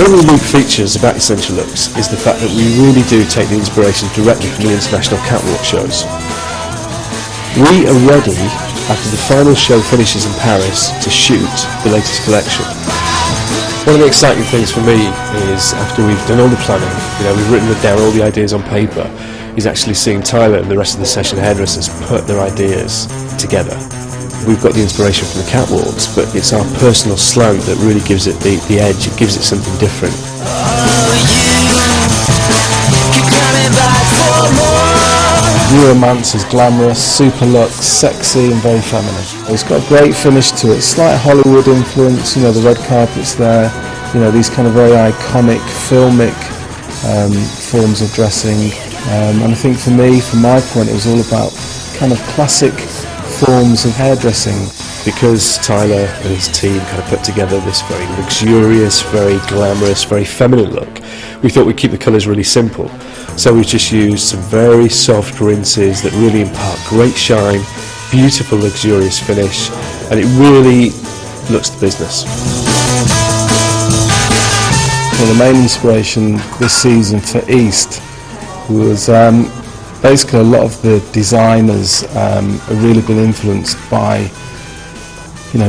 One of the unique features about Essential Looks is the fact that we really do take the inspiration directly from the international catwalk shows. We are ready, after the final show finishes in Paris, to shoot the latest collection. One of the exciting things for me is, after we've done all the planning, we've written down all the ideas on paper, is actually seeing Tyler and the rest of the session hairdressers put their ideas together. We've got the inspiration from the catwalks, but it's our personal slant that really gives it the edge, it gives it something different. Romance is glamorous, super looks, sexy and very feminine. It's got a great finish to it, slight Hollywood influence, the red carpet's there, these kind of very iconic, filmic forms of dressing. And I think for me, from my point, it was all about kind of classic forms of hairdressing. Because Tyler and his team kind of put together this very luxurious, very glamorous, very feminine look, we thought we'd keep the colours really simple. So we just used some very soft rinses that really impart great shine, beautiful luxurious finish, and it really looks the business. Well, the main inspiration this season for East was basically a lot of the designers have really been influenced by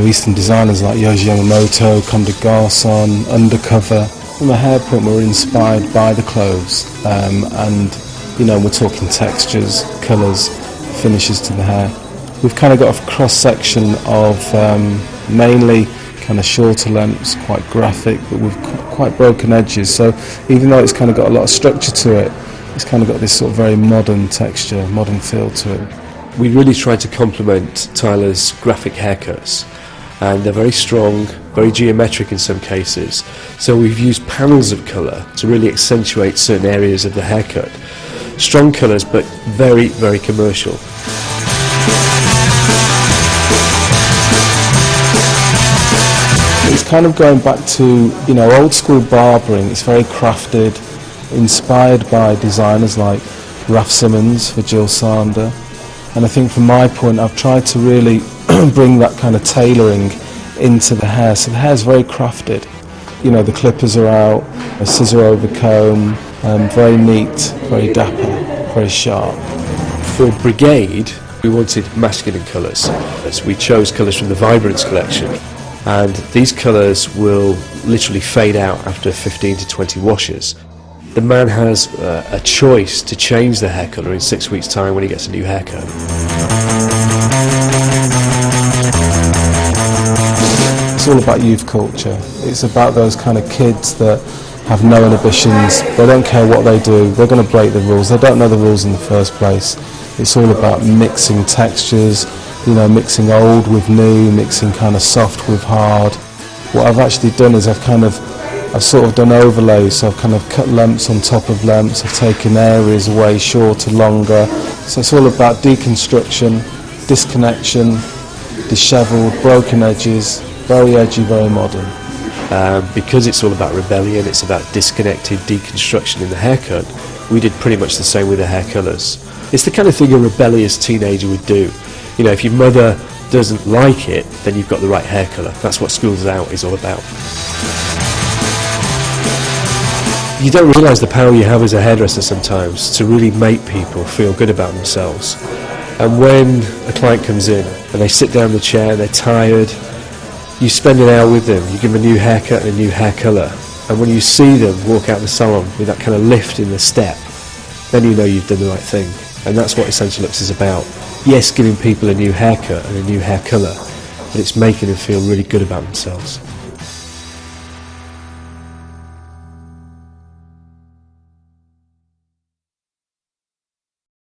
Eastern designers like Yohji Yamamoto, Comme des Garçons, Undercover. From a hair point, we're inspired by the clothes, and we're talking textures, colours, finishes to the hair. We've kind of got a cross section of mainly kind of shorter lengths, quite graphic, but with quite broken edges. So even though it's kind of got a lot of structure to it, it's kind of got this sort of very modern texture, modern feel to it. We really tried to complement Tyler's graphic haircuts, and they're very strong, very geometric in some cases. So we've used panels of colour to really accentuate certain areas of the haircut. Strong colours, but very, very commercial. It's kind of going back to, old school barbering. It's very crafted, inspired by designers like Raf Simons for Jill Sander. And I think from my point, I've tried to really bring that kind of tailoring into the hair. So the hair's very crafted. The clippers are out, a scissor over comb, very neat, very dapper, very sharp. For Brigade, we wanted masculine colours. So we chose colours from the Vibrance collection. And these colours will literally fade out after 15 to 20 washes. The man has a choice to change the hair colour in 6 weeks' time when he gets a new haircut. It's all about youth culture. It's about those kind of kids that have no inhibitions. They don't care what they do. They're going to break the rules. They don't know the rules in the first place. It's all about mixing textures, mixing old with new, mixing kind of soft with hard. What I've actually done is I've sort of done overlays, so I've kind of cut lengths on top of lengths, I've taken areas away, shorter, longer. So it's all about deconstruction, disconnection, dishevelled, broken edges, very edgy, very modern. Because it's all about rebellion, it's about disconnected deconstruction in the haircut, we did pretty much the same with the hair colours. It's the kind of thing a rebellious teenager would do. If your mother doesn't like it, then you've got the right hair colour. That's what Schools Out is all about. You don't realise the power you have as a hairdresser sometimes to really make people feel good about themselves. And when a client comes in and they sit down in the chair, they're tired, you spend an hour with them, you give them a new haircut and a new hair colour, and when you see them walk out the salon with that kind of lift in the step, then you know you've done the right thing. And that's what Essential Looks is about. Yes, giving people a new haircut and a new hair colour, but it's making them feel really good about themselves.